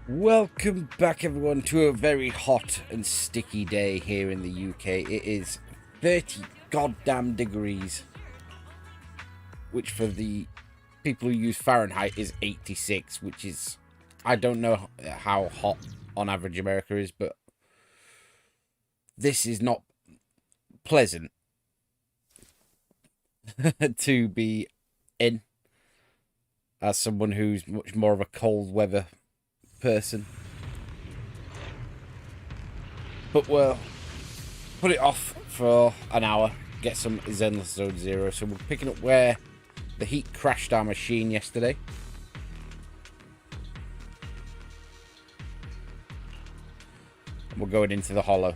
Welcome back, everyone, to a very hot and sticky day here in the UK. It is 30 goddamn degrees, which for the people who use Fahrenheit is 86, which is, I don't know how hot on average America is, but this is not pleasant to be in as someone who's much more of a cold weather person. But we'll put it off for an hour, get some Zenless Zone Zero. So we're picking up where the heat crashed our machine yesterday. And we're going into the hollow.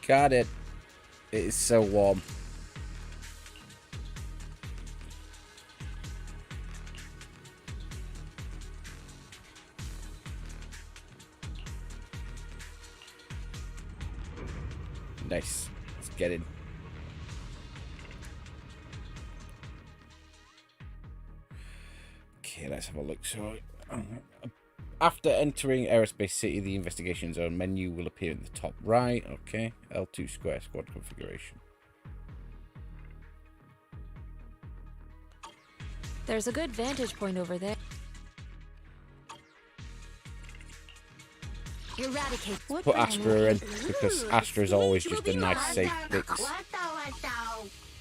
Got it. It is so warm. Nice. Let's get in. Okay, let's have a look. So, after entering Aerospace City, the investigation zone menu will appear in the top right. Okay. L2 square squad configuration. There's a good vantage point over there. Eradicate. Put Astra in, because Astra is always just a nice, safe fix.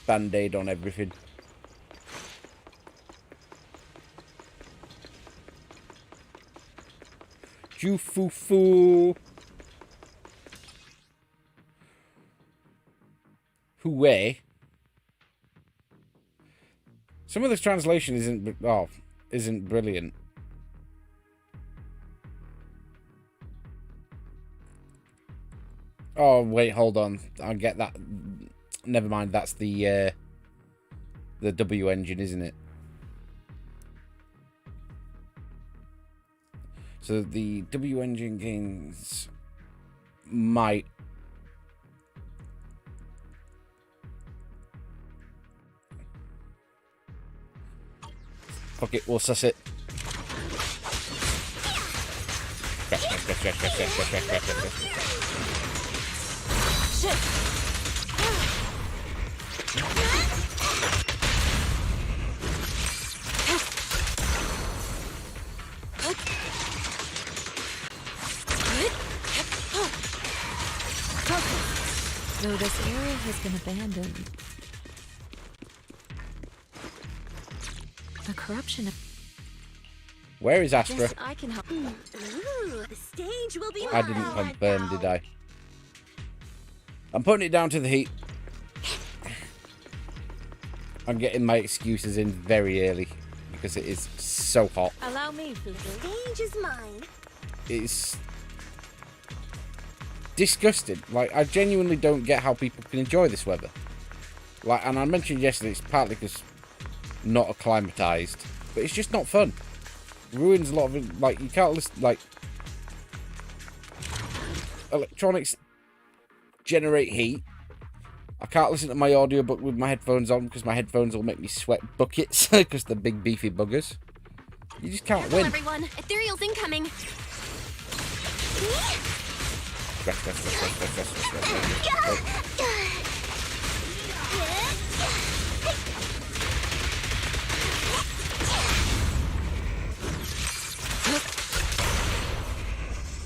Band-aid on everything. Jufufu. Hooey. Some of this translation isn't brilliant. Oh wait, hold on. I'll get that. Never mind. That's the W engine, isn't it? So the W engine gains might. Fuck it, we'll suss it. Shit. Though this area has been abandoned. The corruption of... Where is Astra? Yes, I can help. Ooh, the stage will be I didn't confirm, did I? I'm putting it down to the heat. I'm getting my excuses in very early because it is so hot. Allow me, Fufu. Stage is mine. It's disgusting. Like, I genuinely don't get how people can enjoy this weather. Like, and I mentioned yesterday, it's partly because not acclimatized, but it's just not fun. It ruins a lot of it. Like, you can't listen. Like, electronics generate heat. I can't listen to my audiobook with my headphones on because my headphones will make me sweat buckets because they're big beefy buggers. You just can't win. Everyone, ethereal's incoming.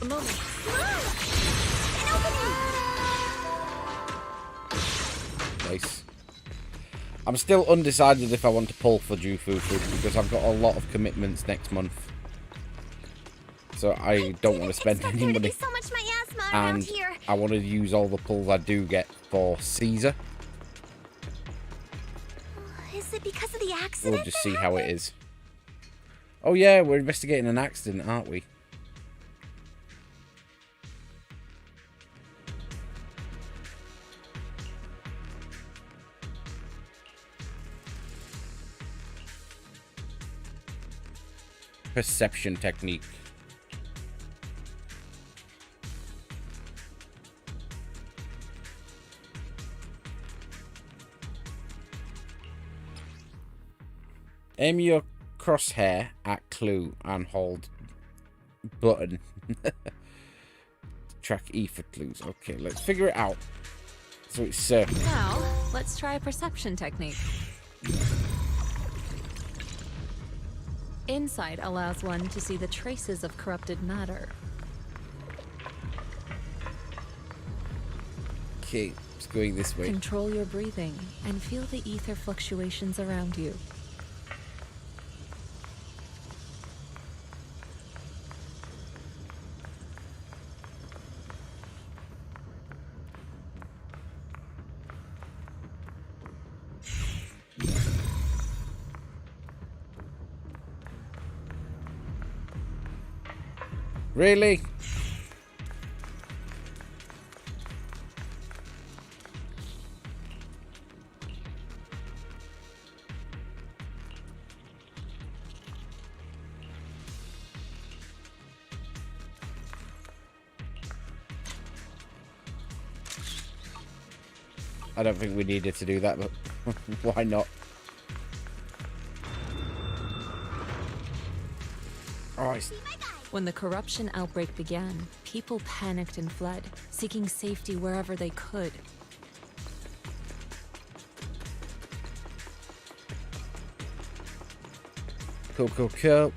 A moment. Nice. I'm still undecided if I want to pull for Jufufu because I've got a lot of commitments next month. So I don't want to spend any money. So much miasma And around here. I want to use all the pulls I do get for Caesar. Is it because of the accident? We'll just see how it is. Oh yeah, we're investigating an accident, aren't we? Perception technique. Aim your crosshair at clue and hold button. Track E for clues. Okay, let's figure it out. So it's circle. Now, let's try a perception technique. Insight allows one to see the traces of corrupted matter. Okay, it's going this way. Control your breathing and feel the ether fluctuations around you. Really? I don't think we needed to do that, but why not? Oh, When the corruption outbreak began, people panicked and fled, seeking safety wherever they could. Cool.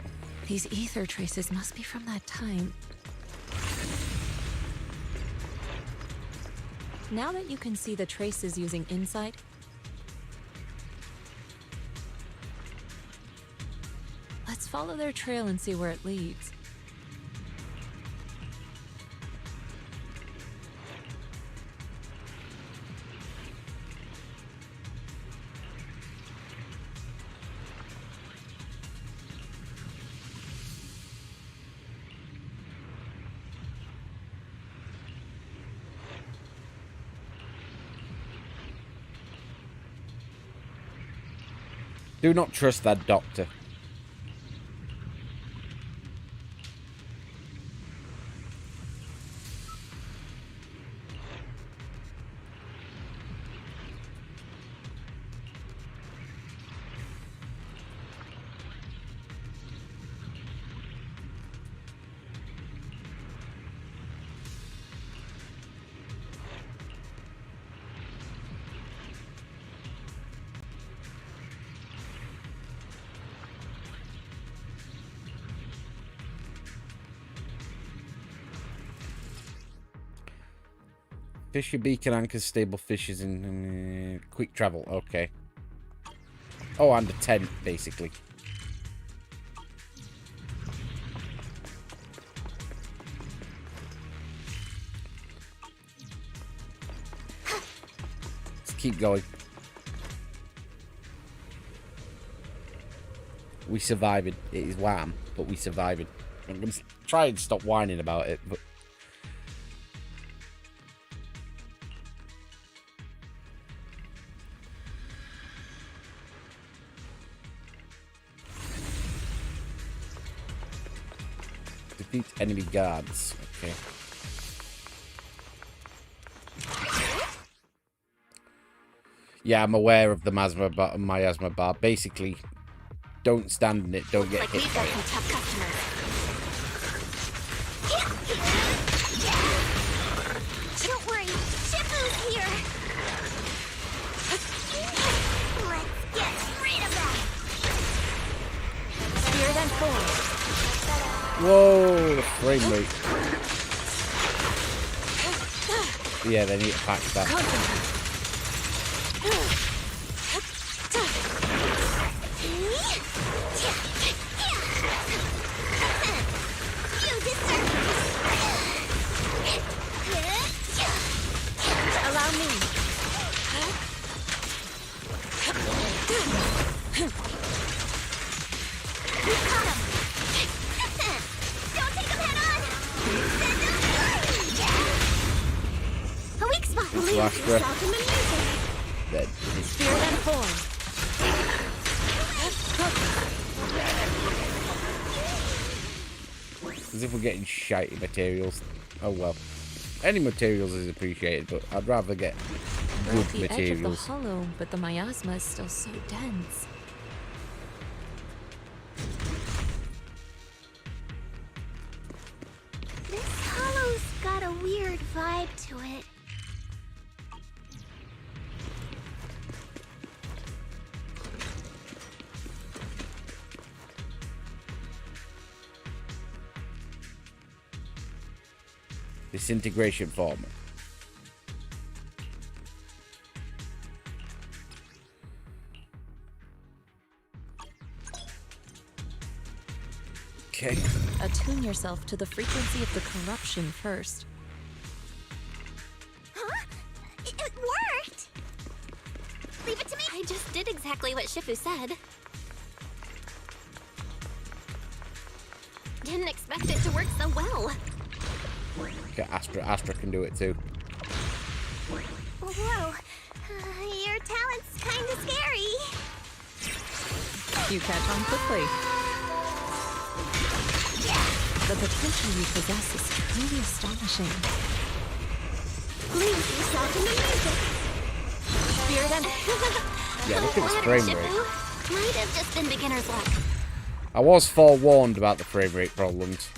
These ether traces must be from that time. Now that you can see the traces using insight, let's follow their trail and see where it leads. Do not trust that doctor. Fisher beacon anchors stable fishes in quick travel. Okay. Oh, and a tent, basically. Let's keep going. We survived. It is wham, but we survived. I'm going to try and stop whining about it, but... Defeat enemy guards. Okay. Yeah, I'm aware of the miasma bar. Basically, don't stand in it. Don't get hit by it. Don't worry, Shifu's here. Let's get rid of that. Spear then forward. Whoa, the frame rate. Yeah, they need to patch that. Allow me. You caught him. Don't take him head on. A weak spot. Believe last breath. yourself in the music. Dead. Spear then forward. As if we're getting shitey materials. Oh well. Any materials is appreciated, but I'd rather get We're good at the edge of the materials. hollow, but the miasma is still so dense. This hollow's got a weird vibe to it. Disintegration form. Okay. Attune yourself to the frequency of the corruption first. Huh? It worked! Leave it to me! I just did exactly what Shifu said. Didn't expect it to work so well. Okay, Astra can do it too. Whoa. Your talent's kinda scary. You catch on quickly. The potential you possess is truly astonishing. Lose yourself in the music. Spirit and... Yeah, look at this frame rate. Might have just been beginner's luck. I was forewarned about the frame rate problems.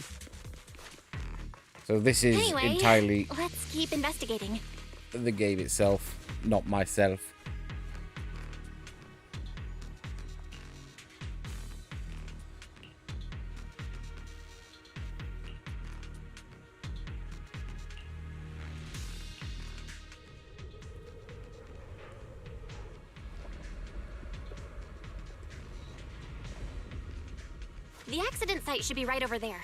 So this is Anyway, entirely let's keep investigating. the game itself, not myself. The accident site should be right over there.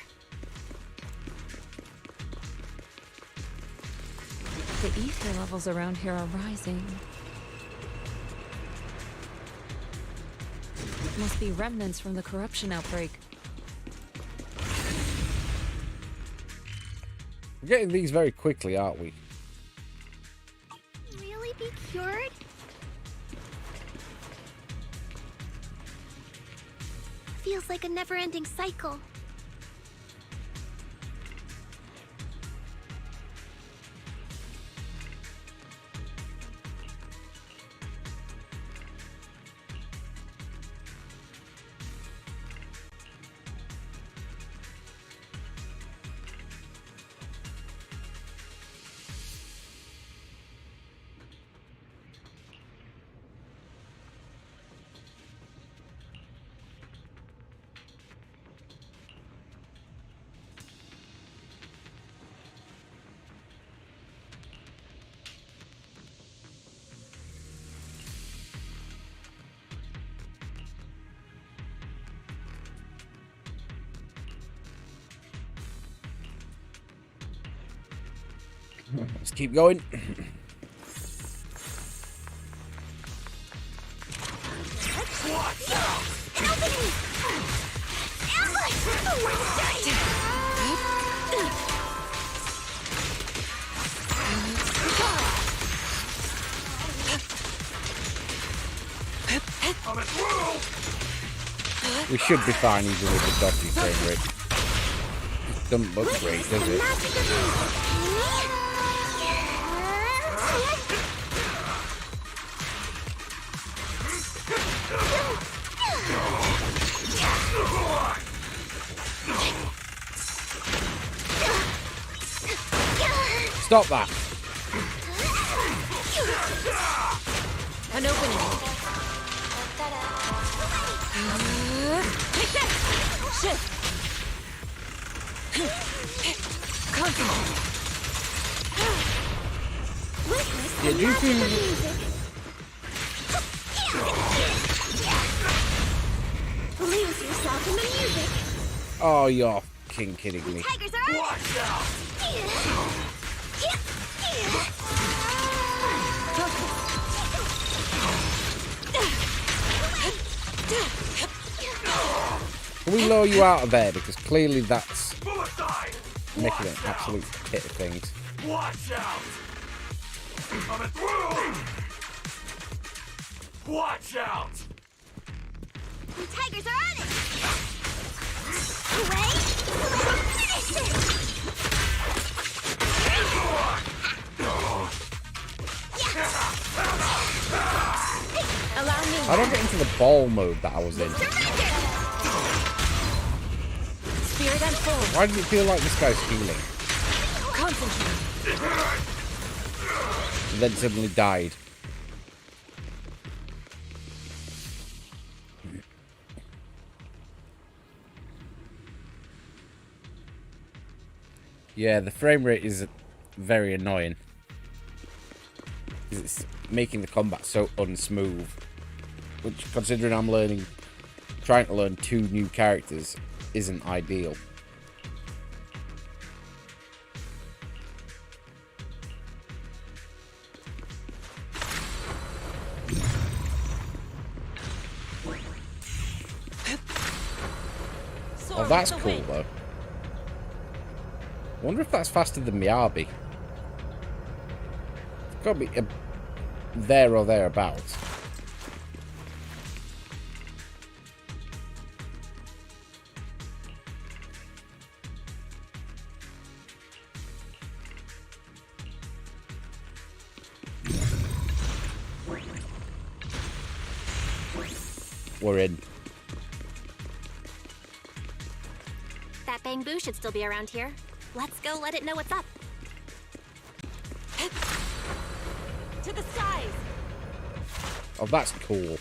The ether levels around here are rising. Must be remnants from the corruption outbreak. We're getting these very quickly, aren't we? Really be cured? Feels like a never-ending cycle. Let's keep going. We should be fine even with the dodgy frame rate. It doesn't look great, does it? Stop that! An opening. Take that! Shift! Concentrate. Yeah, do you think... Lose yourself in the music. Oh, you're fucking kidding me. Tigers are on. Watch out. Can we lower you out of there? Because clearly that's making an absolute pit of things. Watch out! Coming through! Watch out! The tigers are on it! Away! Finish it! Allow me. I don't get into the ball mode that I was in. Spirit and full. Why does it feel like this guy's healing? Concentrate. And then suddenly died. Yeah, the frame rate is very annoying. It's making the combat so unsmooth. Which, considering I'm trying to learn 2 new characters, isn't ideal. Oh, that's cool, though. I wonder if that's faster than Miyabi. It's got to be there or thereabouts. We're in. That bamboo should still be around here. Let's go let it know what's up. To the skies! Oh, that's cool.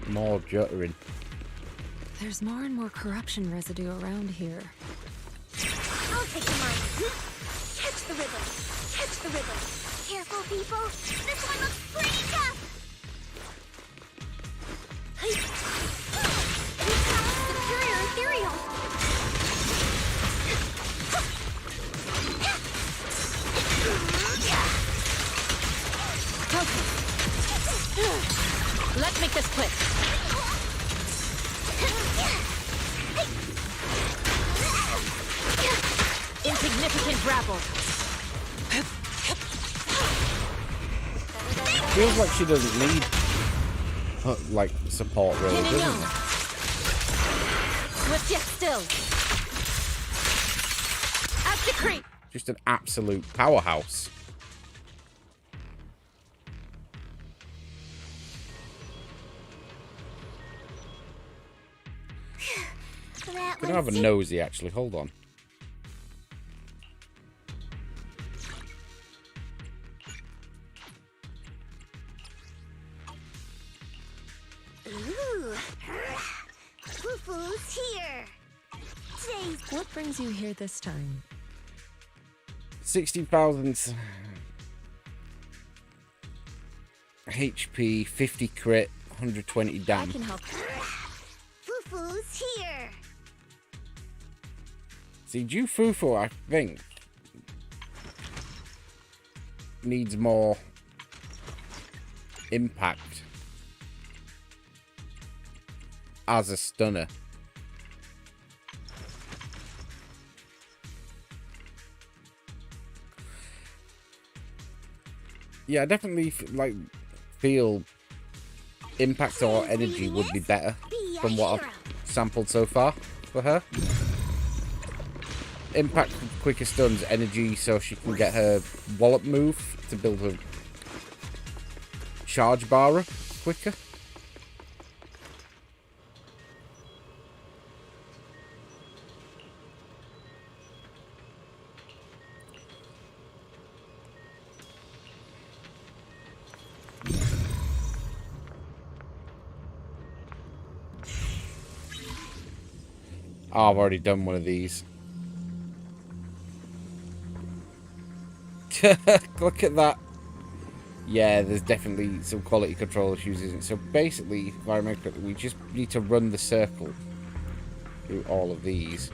More juttering. There's more and more corruption residue around here. I'll take the mine. Catch the rhythm. Catch the rhythm. Careful, people. This one looks pretty tough. Superior ethereal. Let's make this quick. Insignificant grapple. Feels like she doesn't need like support, really, doesn't it? Swift yet still. At the creep. Just an absolute powerhouse. That Gonna have a nosy, actually. Hold on. Ooh. Fufu's here. Today's What brings you here this time? 60,000 HP, 50 crit, 120 I dam. can help. Fufu's here. See, Jufufu, I think, needs more impact as a stunner. Yeah, I definitely feel impact or energy would be better from what I've sampled so far for her. Impact for quicker stuns, energy so she can get her wallop move to build her charge bar quicker. Oh, I've already done one of these. Look at that. Yeah, there's definitely some quality control issues, isn't it? So basically, if I remember correctly, we just need to run the circle through all of these.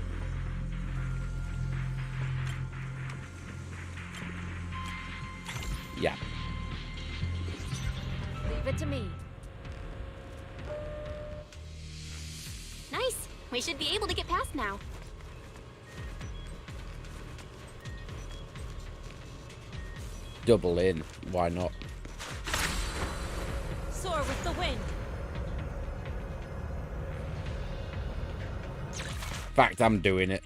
Yeah. Leave it to me. Nice. We should be able to get past now. Double in. Why not? Soar with the wind. In fact, I'm doing it.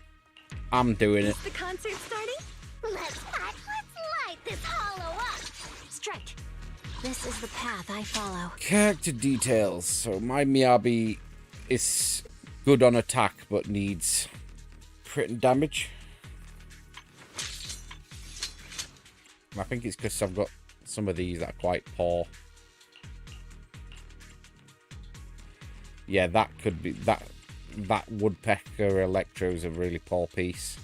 I'm doing it. Is the concert starting? Let's light this hollow up. Strike. This is the path I follow. Character details. So my Miyabi is good on attack, but needs crit and damage. I think it's because I've got some of these that are quite poor. Yeah, that could be that woodpecker electro is a really poor piece.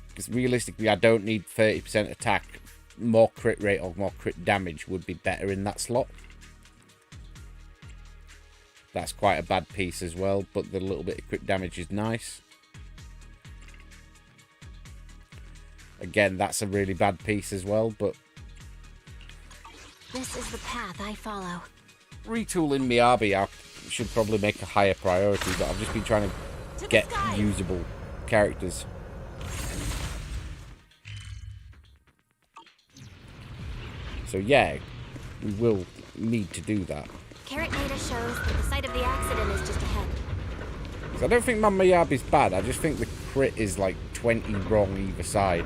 Because realistically, I don't need 30% attack. More crit rate or more crit damage would be better in that slot. That's quite a bad piece as well, but the little bit of crit damage is nice. Again, that's a really bad piece as well, but this is the path I follow. Retooling Miyabi, I should probably make a higher priority, but I've just been trying to get usable characters. So yeah, we will need to do that. Carrot data shows that the site of the accident is just ahead. I don't think my Miyabi's bad, I just think the crit is like 20 wrong either side.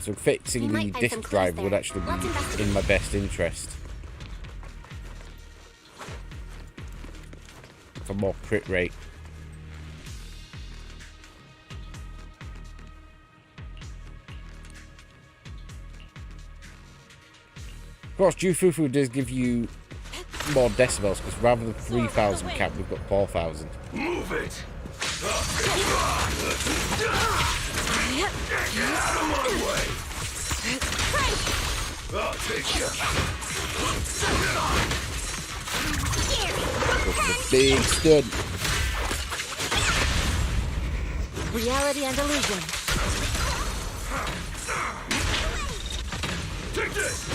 So fixing the disk drive would actually be in my best interest. For more crit rate. Of course, Jufufu does give you more decibels, because rather than 3,000 cap, we've got 4,000. Move it! Come on, way! I'll take you. The big stud. Reality and illusion. Take this!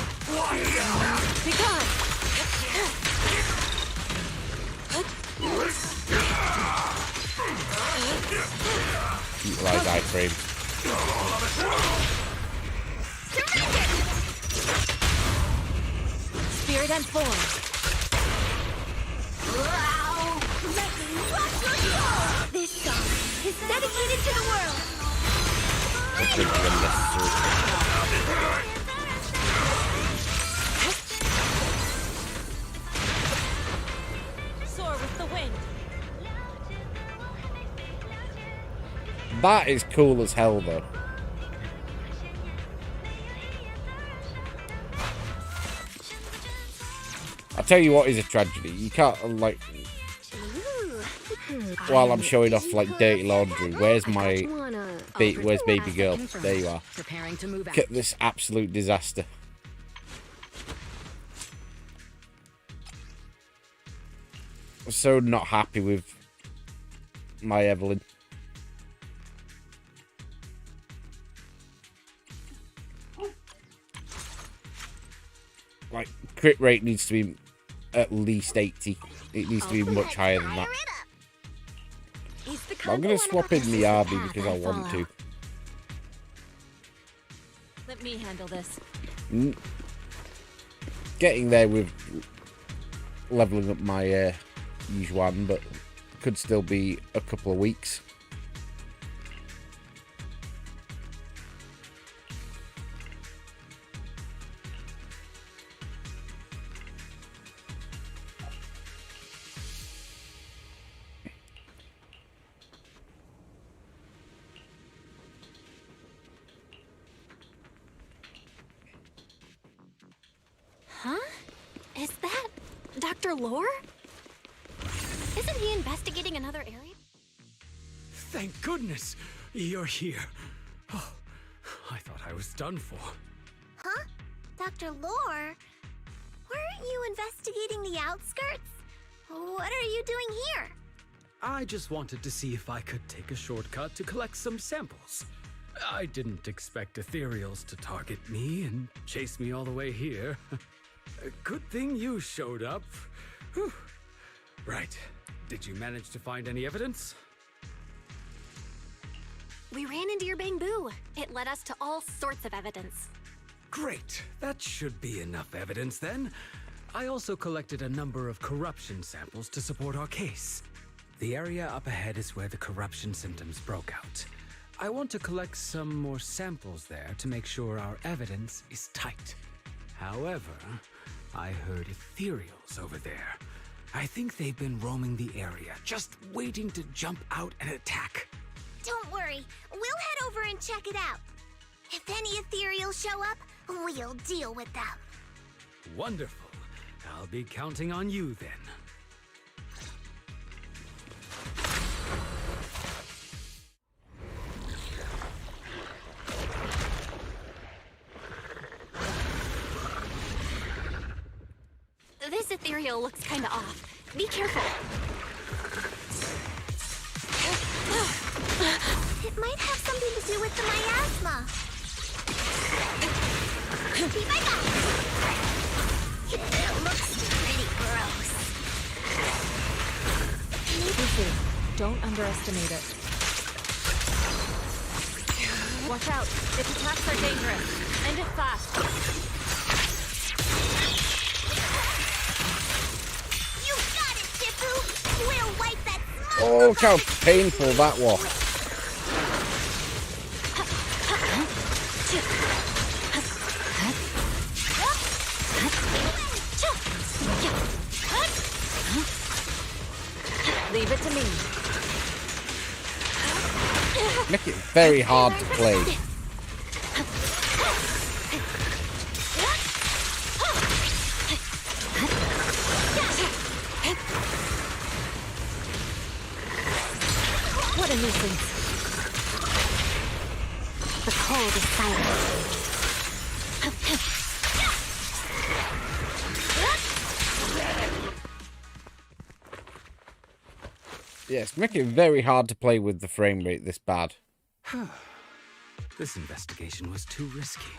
Be gone. Utilize iframe. Spirit and form. This song is dedicated to the world. Soar with the wind. That is cool as hell, though. I'll tell you what is a tragedy. You can't, like, while I'm showing off, like, dirty laundry, where's my, where's baby girl? There you are. Look at this absolute disaster. I'm so not happy with my Evelyn. Like, crit rate needs to be at least 80. It needs to be much higher than that. I'm going to swap in Miyabi because I want to. Let me handle this. Getting there with leveling up my Yuan, but could still be a couple of weeks. Huh? Is that Dr. Lore? Isn't he investigating another area? Thank goodness you're here. Oh, I thought I was done for. Huh? Dr. Lore? Weren't you investigating the outskirts? What are you doing here? I just wanted to see if I could take a shortcut to collect some samples. I didn't expect ethereals to target me and chase me all the way here. Good thing you showed up. Whew. Right. Did you manage to find any evidence? We ran into your bamboo. It led us to all sorts of evidence. Great. That should be enough evidence then. I also collected a number of corruption samples to support our case. The area up ahead is where the corruption symptoms broke out. I want to collect some more samples there to make sure our evidence is tight. However, I heard ethereals over there. I think they've been roaming the area, just waiting to jump out and attack. Don't worry, we'll head over and check it out. If any ethereals show up, we'll deal with them. Wonderful. I'll be counting on you then. This ethereal looks kinda off. Be careful. It might have something to do with the miasma. Be my back. It looks pretty gross. Easy. Don't underestimate it. Watch out. Its attacks are dangerous. End it fast. You got it, Tifu. We'll wipe that smoke. Oh, look how painful that was. Leave it to me. Make it very hard to play. What a nuisance. The cold is silent. Yes, make it very hard to play with the frame rate this bad. This investigation was too risky.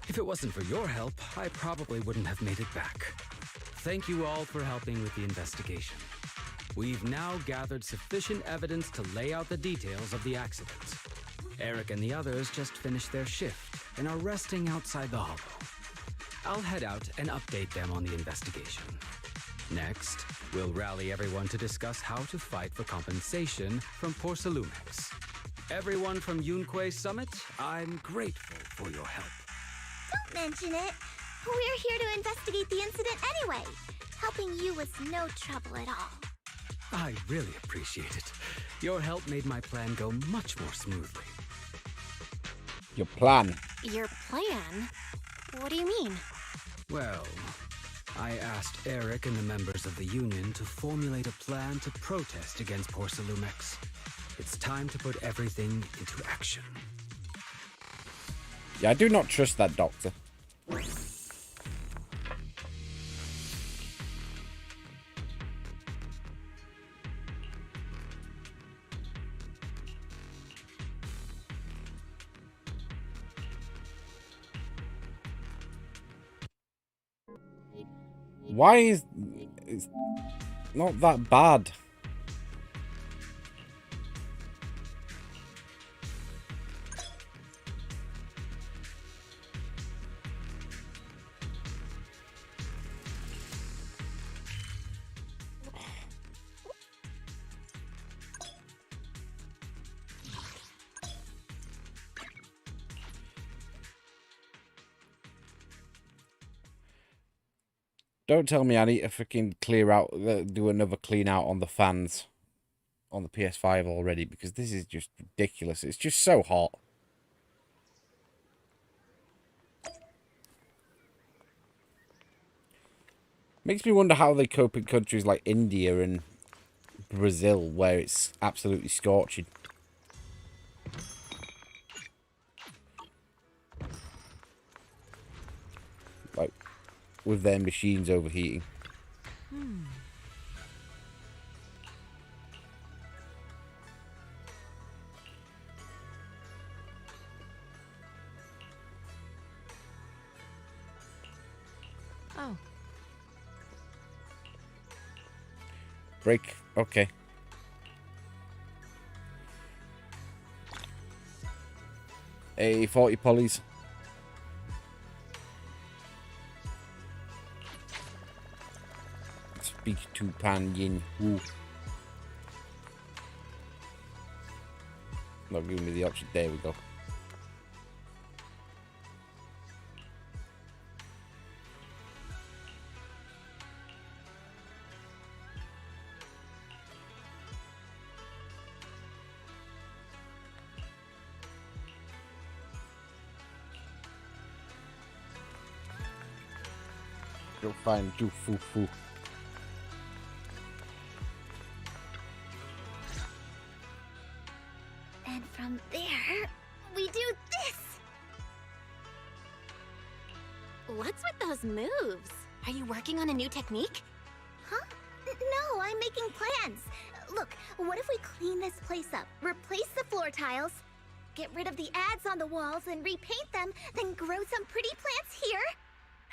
If it wasn't for your help, I probably wouldn't have made it back. Thank you all for helping with the investigation. We've now gathered sufficient evidence to lay out the details of the accident. Eric and the others just finished their shift and are resting outside the hollow. I'll head out and update them on the investigation. Next, we'll rally everyone to discuss how to fight for compensation from Porcelumex. Everyone from Yunkai Summat, I'm grateful for your help. Don't mention it. We're here to investigate the incident anyway. Helping you was no trouble at all. I really appreciate it. Your help made my plan go much more smoothly. Your plan. Your plan? What do you mean? Well, I asked Eric and the members of the Union to formulate a plan to protest against Porcelumex. It's time to put everything into action. Yeah, I do not trust that doctor. Why is it's not that bad? Don't tell me I need to freaking clear out, do another clean out on the fans on the PS5 already, because this is just ridiculous. It's just so hot. Makes me wonder how they cope in countries like India and Brazil, where it's absolutely scorching. Like, with their machines overheating. Oh. Break. Okay. A 40 polys. Speak to Pan Yin Wu. Not giving me the option. There we go. Go find do foo foo. And from there, we do this! What's with those moves? Are you working on a new technique? Huh? No, I'm making plans. Look, what if we clean this place up, replace the floor tiles, get rid of the ads on the walls and repaint them, then grow some pretty plants here?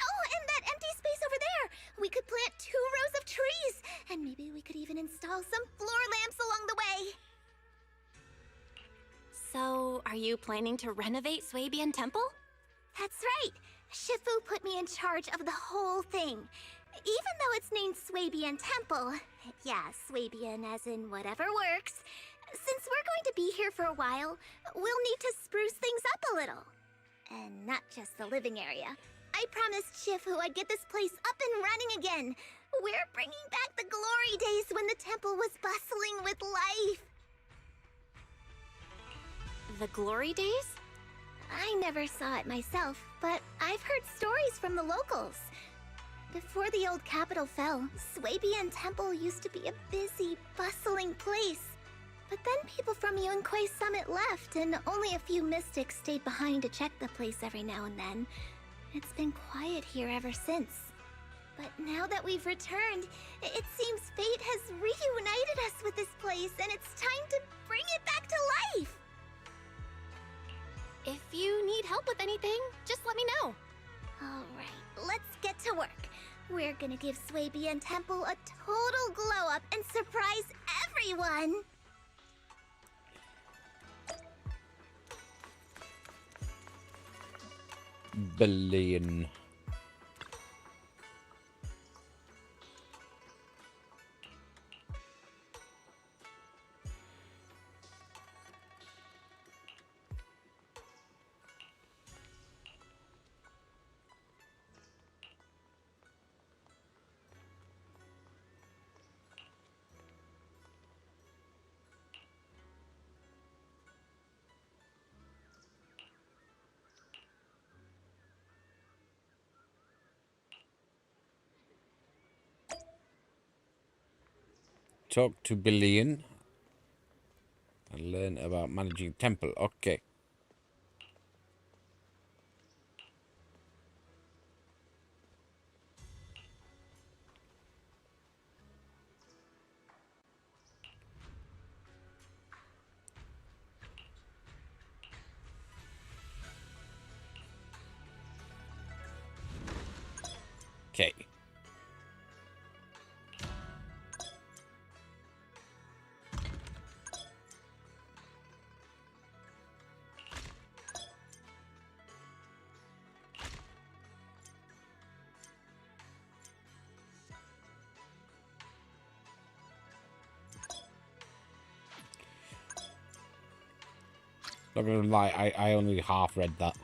Oh, and that empty space over there! We could plant 2 rows of trees, and maybe we could even install some floor lamps along the way. So, are you planning to renovate Swabian Temple? That's right. Shifu put me in charge of the whole thing. Even though it's named Swabian Temple. Yeah, Swabian as in whatever works. Since we're going to be here for a while, we'll need to spruce things up a little. And not just the living area. I promised Shifu I'd get this place up and running again. We're bringing back the glory days when the temple was bustling with life. The glory days? I never saw it myself, but I've heard stories from the locals. Before the old capital fell, Swabian Temple used to be a busy, bustling place. But then people from Yunkai Summat left, and only a few mystics stayed behind to check the place every now and then. It's been quiet here ever since. But now that we've returned, it seems fate has reunited us with this place, and it's time to bring it back to life! If you need help with anything, just let me know. Alright, let's get to work. We're gonna give Swabian Temple a total glow-up and surprise everyone! Billion. Talk to Billion and learn about managing temple. Okay. Okay. Not gonna lie, I only half read that.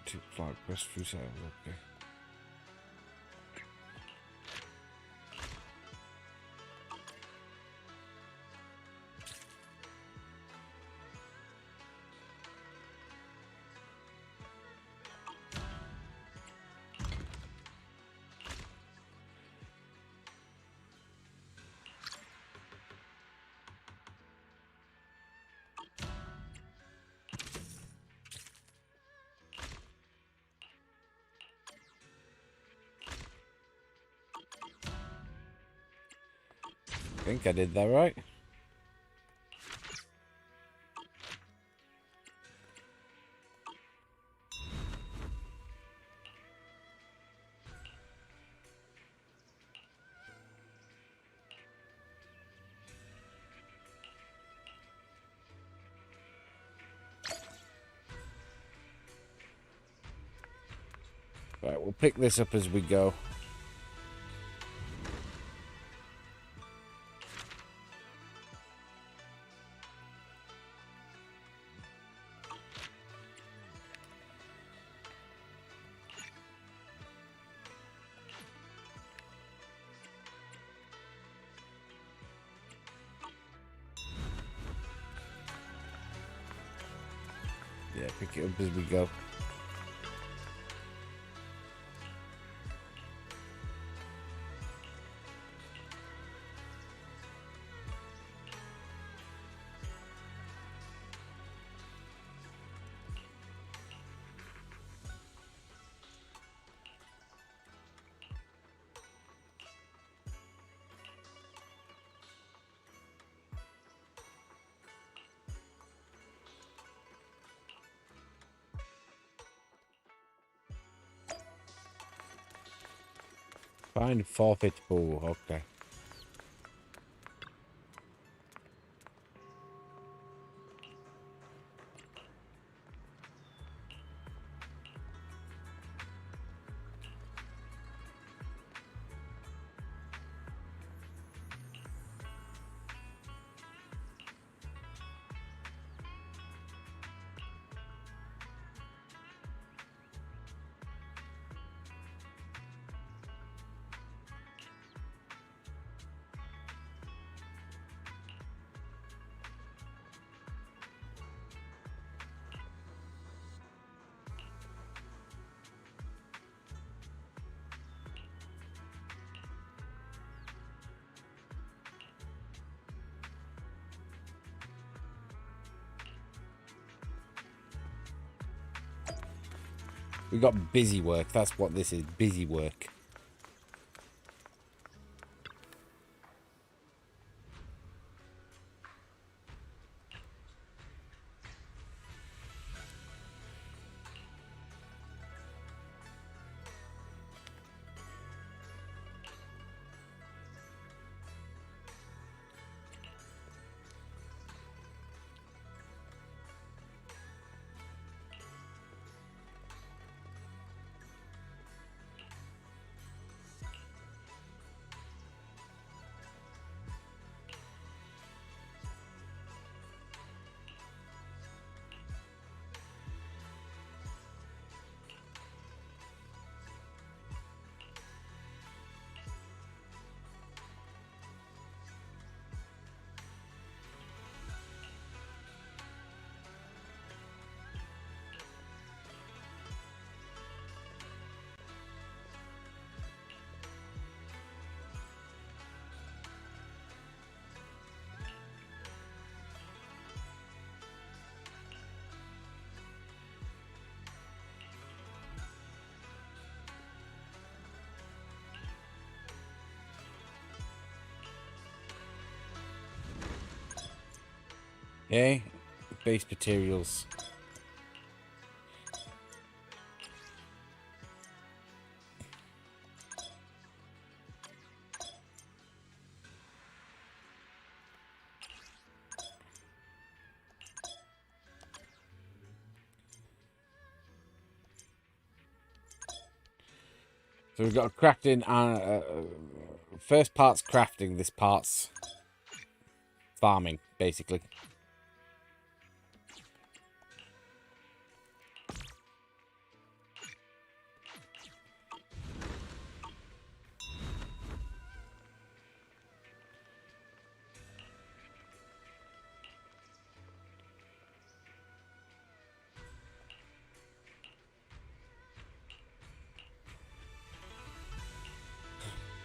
To fly west through south, okay. I think I did that right. Right, we'll pick this up as we go. Yeah, pick it up as we go. Find forfeit pool, okay. We got busy work. That's what this is. Busy work. Okay, base materials. So we've got crafting and first part's crafting, this part's farming, basically.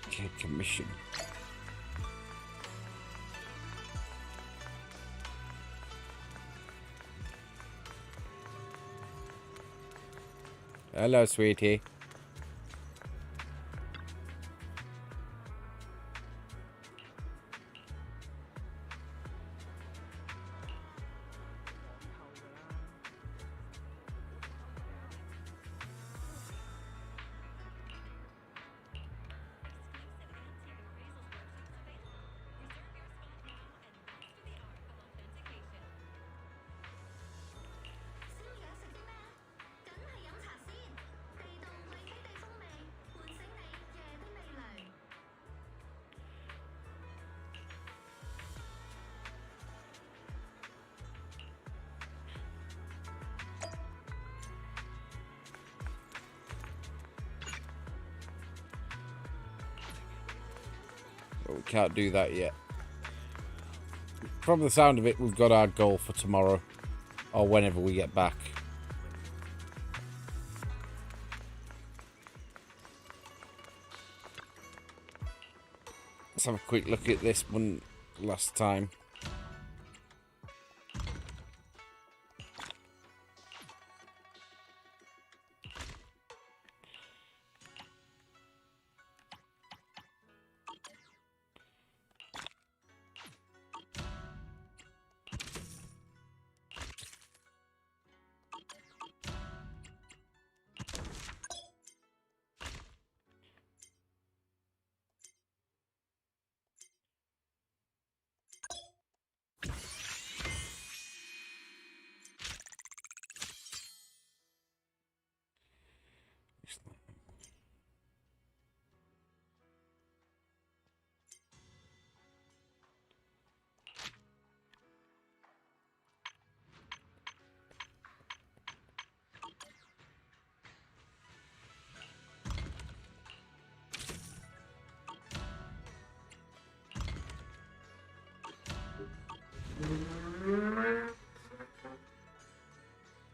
Okay, commission. Hello, sweetie. We can't do that yet. From the sound of it, we've got our goal for tomorrow. Or whenever we get back. Let's have a quick look at this one last time.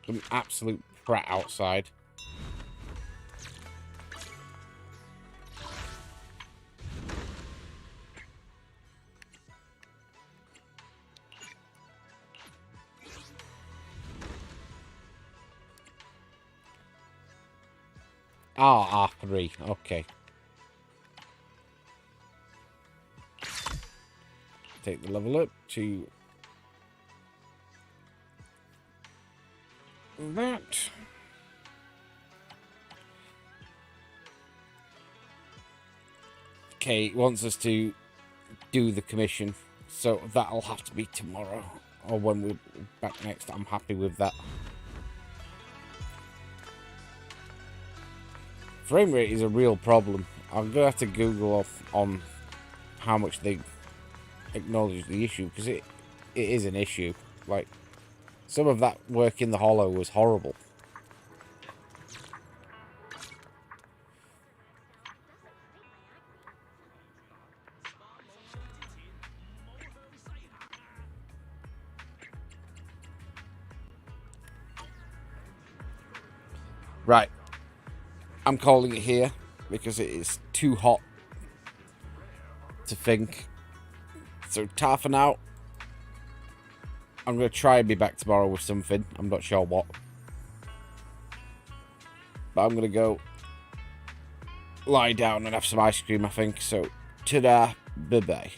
Some absolute prat outside. Ah, R3. Okay. Take the level up to that. Okay, it wants us to do the commission, so that'll have to be tomorrow or when we're back next. I'm happy with that. Frame rate is a real problem. I'm gonna have to Google off on how much they acknowledge the issue, because it is an issue. Like, some of that work in the hollow was horrible. Right. I'm calling it here because it is too hot to think. So, ta for now. I'm going to try and be back tomorrow with something. I'm not sure what. But I'm going to go lie down and have some ice cream, I think. So, ta-da, bye-bye.